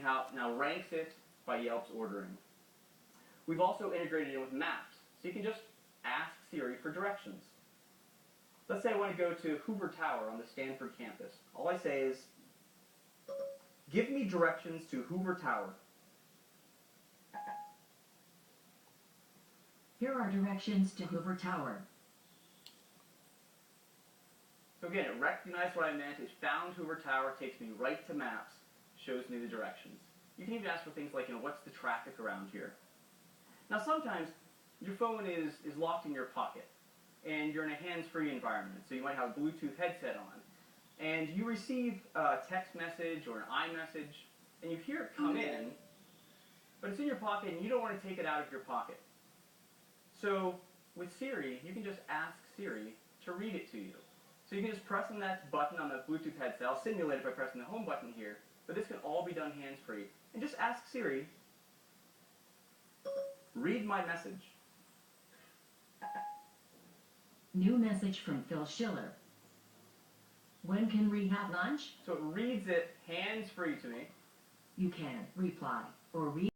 now ranks it by Yelp's ordering. We've also integrated it with maps, so you can just ask Siri for directions. Let's say I want to go to Hoover Tower on the Stanford campus. All I say is, give me directions to Hoover Tower. Here are directions to Hoover Tower. So again, it recognized what I meant. It found Hoover Tower, takes me right to maps, shows me the directions. You can even ask for things like, what's the traffic around here? Now sometimes your phone is locked in your pocket and you're in a hands-free environment. So you might have a Bluetooth headset on and you receive a text message or an iMessage and you hear it come in, but it's in your pocket and you don't want to take it out of your pocket. So with Siri, you can just ask Siri to read it to you. So you can just press on that button on the Bluetooth headset. I'll simulate it by pressing the home button here, but this can all be done hands-free. And just ask Siri, read my message. New message from Phil Schiller. When can we have lunch? So it reads it hands-free to me. You can reply or read.